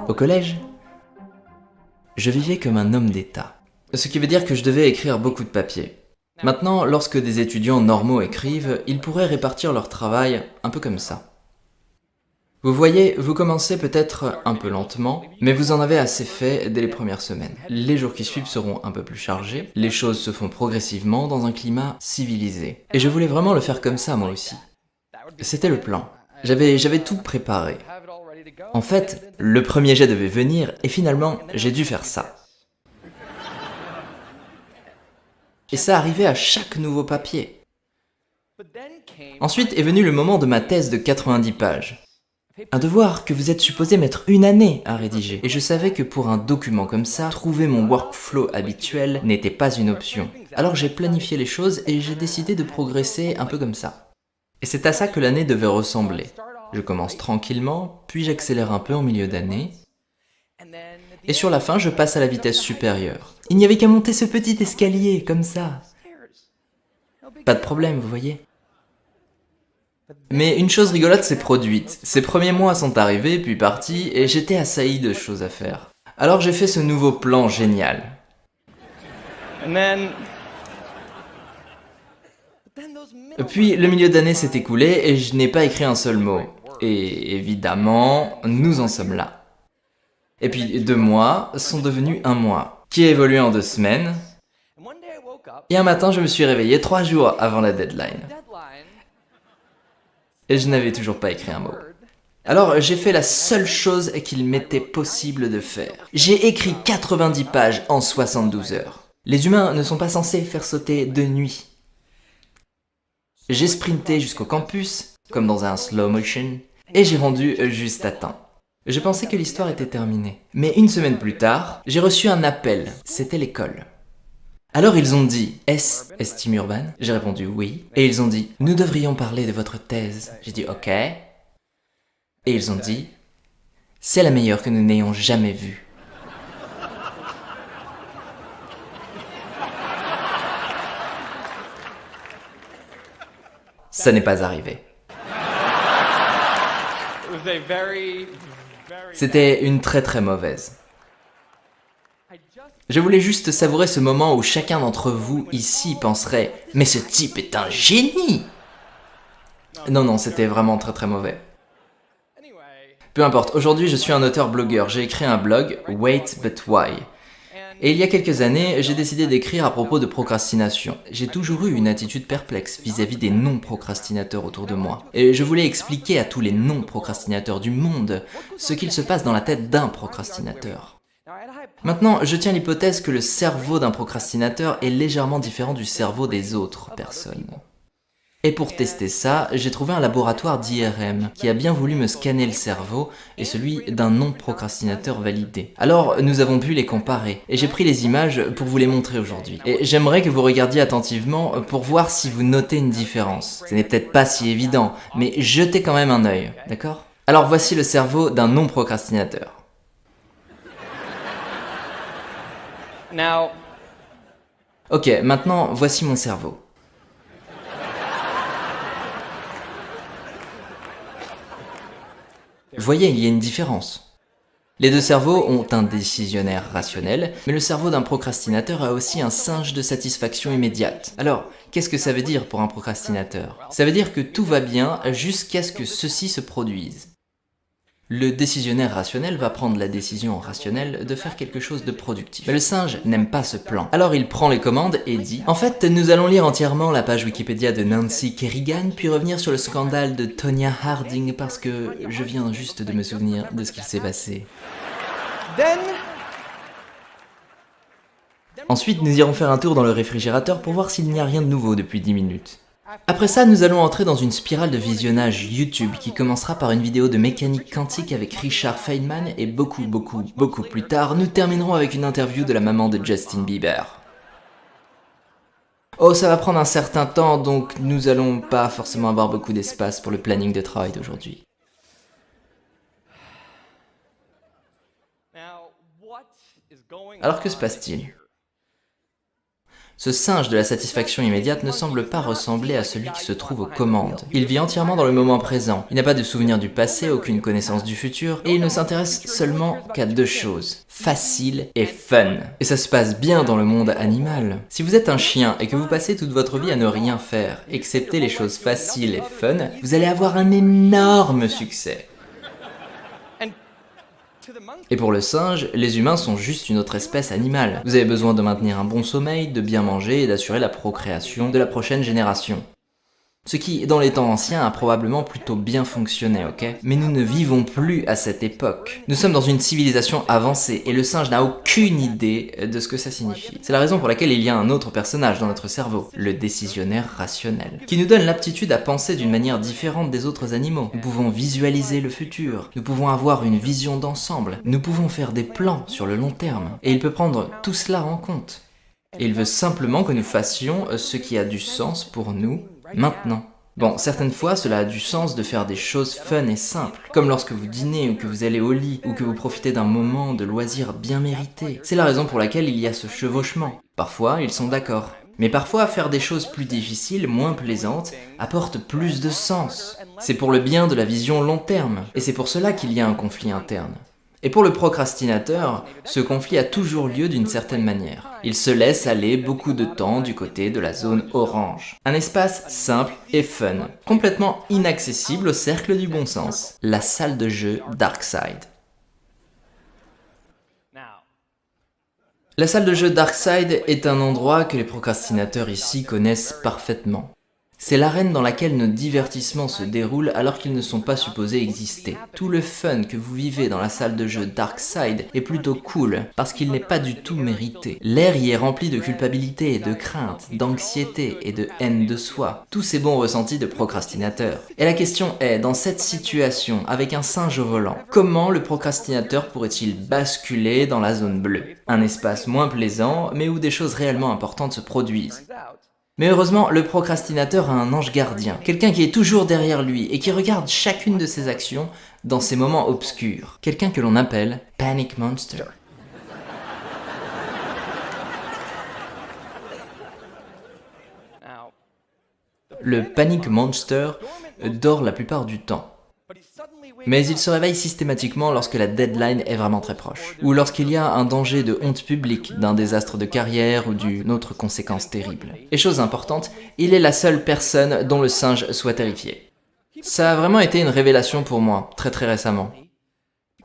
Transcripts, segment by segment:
Au collège, je vivais comme un homme d'État. Ce qui veut dire que je devais écrire beaucoup de papiers. Maintenant, lorsque des étudiants normaux écrivent, ils pourraient répartir leur travail un peu comme ça. Vous voyez, vous commencez peut-être un peu lentement, mais vous en avez assez fait dès les premières semaines. Les jours qui suivent seront un peu plus chargés, les choses se font progressivement dans un climat civilisé. Et je voulais vraiment le faire comme ça moi aussi. C'était le plan. J'avais tout préparé. En fait, le premier jet devait venir et finalement, j'ai dû faire ça. Et ça arrivait à chaque nouveau papier. Ensuite est venu le moment de ma thèse de 90 pages. Un devoir que vous êtes supposé mettre une année à rédiger. Et je savais que pour un document comme ça, trouver mon workflow habituel n'était pas une option. Alors j'ai planifié les choses et j'ai décidé de progresser un peu comme ça. Et c'est à ça que l'année devait ressembler. Je commence tranquillement, puis j'accélère un peu en milieu d'année. Et sur la fin, je passe à la vitesse supérieure. Il n'y avait qu'à monter ce petit escalier, comme ça. Pas de problème, vous voyez. Mais une chose rigolote s'est produite. Ces premiers mois sont arrivés, puis partis, et j'étais assailli de choses à faire. Alors j'ai fait ce nouveau plan génial. Puis le milieu d'année s'est écoulé et je n'ai pas écrit un seul mot. Et évidemment, nous en sommes là. Et puis 2 mois sont devenus 1 mois, qui a évolué en 2 semaines. Et un matin, je me suis réveillé 3 jours avant la deadline. Et je n'avais toujours pas écrit un mot. Alors j'ai fait la seule chose qu'il m'était possible de faire. J'ai écrit 90 pages en 72 heures. Les humains ne sont pas censés faire sauter de nuit. J'ai sprinté jusqu'au campus, comme dans un slow motion, et j'ai rendu juste à temps. Je pensais que l'histoire était terminée. Mais une semaine plus tard, j'ai reçu un appel. C'était l'école. Alors ils ont dit « Est-ce Estime Urban ?» J'ai répondu « Oui ». Et ils ont dit « Nous devrions parler de votre thèse ». J'ai dit « Ok ». Et ils ont dit « C'est la meilleure que nous n'ayons jamais vue ». Ça n'est pas arrivé. C'était une très mauvaise. Je voulais juste savourer ce moment où chacun d'entre vous ici penserait « Mais ce type est un génie !» Non, c'était vraiment très mauvais. Peu importe, aujourd'hui je suis un auteur-blogueur, j'ai écrit un blog, Wait But Why. Et il y a quelques années, j'ai décidé d'écrire à propos de procrastination. J'ai toujours eu une attitude perplexe vis-à-vis des non-procrastinateurs autour de moi. Et je voulais expliquer à tous les non-procrastinateurs du monde ce qu'il se passe dans la tête d'un procrastinateur. Maintenant, je tiens l'hypothèse que le cerveau d'un procrastinateur est légèrement différent du cerveau des autres personnes. Et pour tester ça, j'ai trouvé un laboratoire d'IRM qui a bien voulu me scanner le cerveau et celui d'un non-procrastinateur validé. Alors, nous avons pu les comparer et j'ai pris les images pour vous les montrer aujourd'hui. Et j'aimerais que vous regardiez attentivement pour voir si vous notez une différence. Ce n'est peut-être pas si évident, mais jetez quand même un œil, d'accord ? Alors voici le cerveau d'un non-procrastinateur. Ok, maintenant voici mon cerveau. Voyez, il y a une différence. Les deux cerveaux ont un décisionnaire rationnel, mais le cerveau d'un procrastinateur a aussi un singe de satisfaction immédiate. Alors, qu'est-ce que ça veut dire pour un procrastinateur? Ça veut dire que tout va bien jusqu'à ce que ceci se produise. Le décisionnaire rationnel va prendre la décision rationnelle de faire quelque chose de productif. Mais le singe n'aime pas ce plan. Alors il prend les commandes et dit « En fait, nous allons lire entièrement la page Wikipédia de Nancy Kerrigan, puis revenir sur le scandale de Tonya Harding parce que je viens juste de me souvenir de ce qu'il s'est passé. » Ensuite, nous irons faire un tour dans le réfrigérateur pour voir s'il n'y a rien de nouveau depuis 10 minutes. Après ça, nous allons entrer dans une spirale de visionnage YouTube qui commencera par une vidéo de mécanique quantique avec Richard Feynman et beaucoup plus tard, nous terminerons avec une interview de la maman de Justin Bieber. Oh, ça va prendre un certain temps, donc nous allons pas forcément avoir beaucoup d'espace pour le planning de travail d'aujourd'hui. Alors que se passe-t-il ? Ce singe de la satisfaction immédiate ne semble pas ressembler à celui qui se trouve aux commandes. Il vit entièrement dans le moment présent. Il n'a pas de souvenir du passé, aucune connaissance du futur, et il ne s'intéresse seulement qu'à deux choses, facile et fun. Et ça se passe bien dans le monde animal. Si vous êtes un chien et que vous passez toute votre vie à ne rien faire, excepté les choses faciles et fun, vous allez avoir un énorme succès. Et pour le singe, les humains sont juste une autre espèce animale. Vous avez besoin de maintenir un bon sommeil, de bien manger et d'assurer la procréation de la prochaine génération. Ce qui, dans les temps anciens, a probablement plutôt bien fonctionné, ok? Mais nous ne vivons plus à cette époque. Nous sommes dans une civilisation avancée, et le singe n'a aucune idée de ce que ça signifie. C'est la raison pour laquelle il y a un autre personnage dans notre cerveau, le décisionnaire rationnel, qui nous donne l'aptitude à penser d'une manière différente des autres animaux. Nous pouvons visualiser le futur, nous pouvons avoir une vision d'ensemble, nous pouvons faire des plans sur le long terme, et il peut prendre tout cela en compte. Et il veut simplement que nous fassions ce qui a du sens pour nous, maintenant. Bon, certaines fois, cela a du sens de faire des choses fun et simples, comme lorsque vous dînez ou que vous allez au lit, ou que vous profitez d'un moment de loisir bien mérité. C'est la raison pour laquelle il y a ce chevauchement. Parfois, ils sont d'accord. Mais parfois, faire des choses plus difficiles, moins plaisantes, apporte plus de sens. C'est pour le bien de la vision long terme, et c'est pour cela qu'il y a un conflit interne. Et pour le procrastinateur, ce conflit a toujours lieu d'une certaine manière. Il se laisse aller beaucoup de temps du côté de la zone orange. Un espace simple et fun, complètement inaccessible au cercle du bon sens. La salle de jeu Darkside. La salle de jeu Darkside est un endroit que les procrastinateurs ici connaissent parfaitement. C'est l'arène dans laquelle nos divertissements se déroulent alors qu'ils ne sont pas supposés exister. Tout le fun que vous vivez dans la salle de jeu Darkside est plutôt cool, parce qu'il n'est pas du tout mérité. L'air y est rempli de culpabilité, de crainte, d'anxiété et de haine de soi. Tous ces bons ressentis de procrastinateurs. Et la question est, dans cette situation, avec un singe au volant, comment le procrastinateur pourrait-il basculer dans la zone bleue? Un espace moins plaisant, mais où des choses réellement importantes se produisent. Mais heureusement, le procrastinateur a un ange gardien, quelqu'un qui est toujours derrière lui et qui regarde chacune de ses actions dans ces moments obscurs. Quelqu'un que l'on appelle Panic Monster. Le Panic Monster dort la plupart du temps. Mais il se réveille systématiquement lorsque la deadline est vraiment très proche, ou lorsqu'il y a un danger de honte publique, d'un désastre de carrière ou d'une autre conséquence terrible. Et chose importante, il est la seule personne dont le singe soit terrifié. Ça a vraiment été une révélation pour moi, très récemment.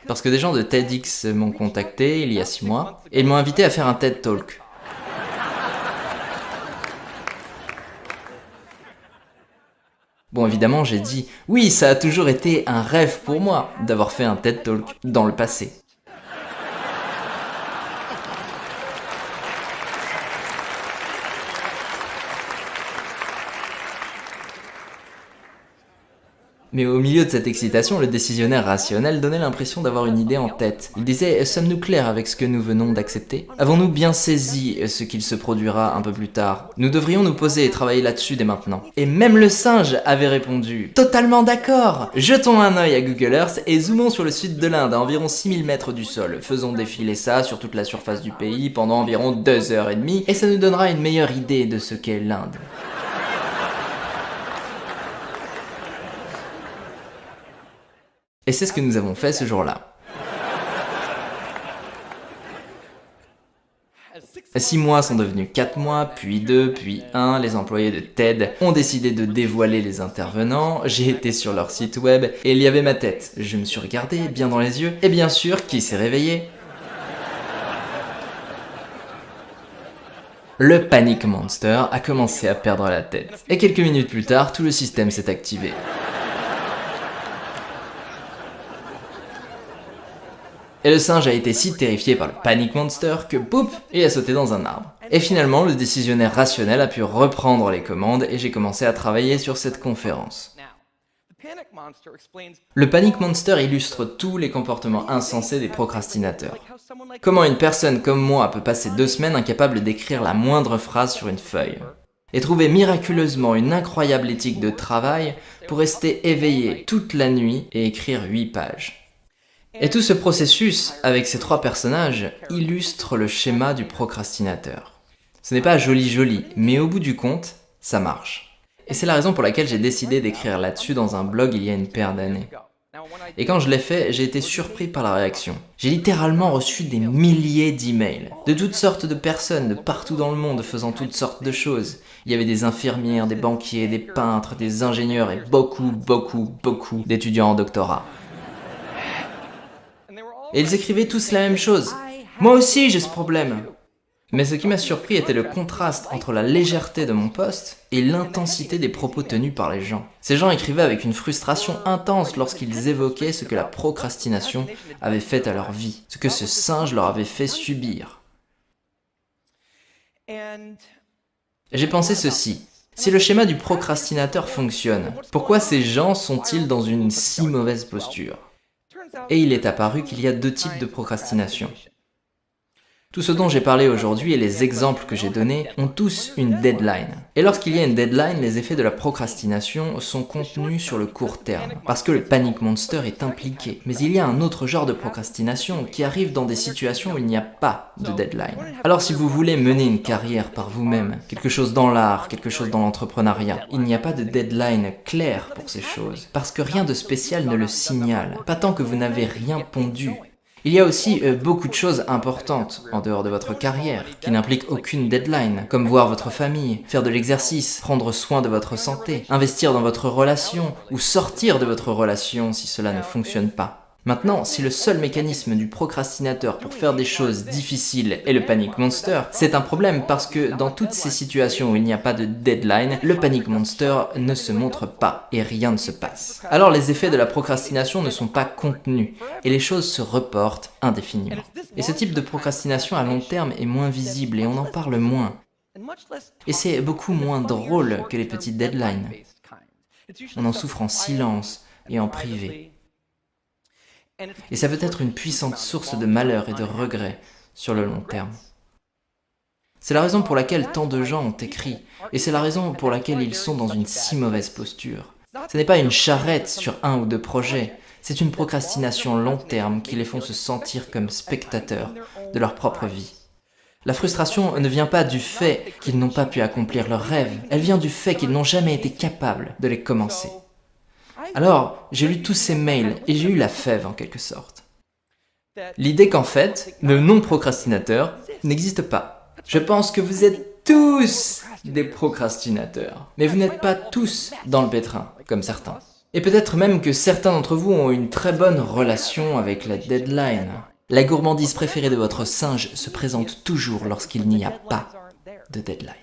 Parce que des gens de TEDx m'ont contacté il y a 6 mois, et ils m'ont invité à faire un TED Talk. Bon, évidemment, j'ai dit « Oui, ça a toujours été un rêve pour moi d'avoir fait un TED Talk dans le passé. » Mais au milieu de cette excitation, le décisionnaire rationnel donnait l'impression d'avoir une idée en tête. Il disait « Sommes-nous clairs avec ce que nous venons d'accepter? Avons-nous bien saisi ce qu'il se produira un peu plus tard? Nous devrions nous poser et travailler là-dessus dès maintenant. » Et même le singe avait répondu « Totalement d'accord! Jetons un œil à Google Earth et zoomons sur le sud de l'Inde à environ 6000 mètres du sol. Faisons défiler ça sur toute la surface du pays pendant environ 2h30 et ça nous donnera une meilleure idée de ce qu'est l'Inde. » Et c'est ce que nous avons fait ce jour-là. 6 mois sont devenus 4 mois, puis 2, puis 1. Les employés de TED ont décidé de dévoiler les intervenants. J'ai été sur leur site web et il y avait ma tête. Je me suis regardé bien dans les yeux et bien sûr, qui s'est réveillé? Le Panic Monster a commencé à perdre la tête. Et quelques minutes plus tard, tout le système s'est activé. Et le singe a été si terrifié par le Panic Monster que boum, il a sauté dans un arbre. Et finalement, le décisionnaire rationnel a pu reprendre les commandes et j'ai commencé à travailler sur cette conférence. Le Panic Monster illustre tous les comportements insensés des procrastinateurs. Comment une personne comme moi peut passer 2 semaines incapable d'écrire la moindre phrase sur une feuille et trouver miraculeusement une incroyable éthique de travail pour rester éveillé toute la nuit et écrire 8 pages. Et tout ce processus, avec ces 3 personnages, illustre le schéma du procrastinateur. Ce n'est pas joli, mais au bout du compte, ça marche. Et c'est la raison pour laquelle j'ai décidé d'écrire là-dessus dans un blog il y a une paire d'années. Et quand je l'ai fait, j'ai été surpris par la réaction. J'ai littéralement reçu des milliers d'emails, de toutes sortes de personnes, de partout dans le monde, faisant toutes sortes de choses. Il y avait des infirmières, des banquiers, des peintres, des ingénieurs et beaucoup d'étudiants en doctorat. Et ils écrivaient tous la même chose. Moi aussi j'ai ce problème. Mais ce qui m'a surpris était le contraste entre la légèreté de mon post et l'intensité des propos tenus par les gens. Ces gens écrivaient avec une frustration intense lorsqu'ils évoquaient ce que la procrastination avait fait à leur vie, ce que ce singe leur avait fait subir. J'ai pensé ceci. Si le schéma du procrastinateur fonctionne, pourquoi ces gens sont-ils dans une si mauvaise posture? Et il est apparu qu'il y a deux types de procrastination. Tout ce dont j'ai parlé aujourd'hui et les exemples que j'ai donnés ont tous une deadline. Et lorsqu'il y a une deadline, les effets de la procrastination sont contenus sur le court terme, parce que le panic monster est impliqué. Mais il y a un autre genre de procrastination qui arrive dans des situations où il n'y a pas de deadline. Alors si vous voulez mener une carrière par vous-même, quelque chose dans l'art, quelque chose dans l'entrepreneuriat, il n'y a pas de deadline claire pour ces choses, parce que rien de spécial ne le signale, pas tant que vous n'avez rien pondu. Il y a aussi beaucoup de choses importantes en dehors de votre carrière qui n'impliquent aucune deadline, comme voir votre famille, faire de l'exercice, prendre soin de votre santé, investir dans votre relation ou sortir de votre relation si cela ne fonctionne pas. Maintenant, si le seul mécanisme du procrastinateur pour faire des choses difficiles est le panic monster, c'est un problème parce que dans toutes ces situations où il n'y a pas de deadline, le panic monster ne se montre pas et rien ne se passe. Alors les effets de la procrastination ne sont pas contenus et les choses se reportent indéfiniment. Et ce type de procrastination à long terme est moins visible et on en parle moins. Et c'est beaucoup moins drôle que les petites deadlines. On en souffre en silence et en privé. Et ça peut être une puissante source de malheur et de regret sur le long terme. C'est la raison pour laquelle tant de gens ont écrit, et c'est la raison pour laquelle ils sont dans une si mauvaise posture. Ce n'est pas une charrette sur un ou deux projets, c'est une procrastination long terme qui les font se sentir comme spectateurs de leur propre vie. La frustration ne vient pas du fait qu'ils n'ont pas pu accomplir leurs rêves, elle vient du fait qu'ils n'ont jamais été capables de les commencer. Alors, j'ai lu tous ces mails et j'ai eu la fève en quelque sorte. L'idée qu'en fait, le non-procrastinateur n'existe pas. Je pense que vous êtes tous des procrastinateurs, mais vous n'êtes pas tous dans le pétrin, comme certains. Et peut-être même que certains d'entre vous ont une très bonne relation avec la deadline. La gourmandise préférée de votre singe se présente toujours lorsqu'il n'y a pas de deadline.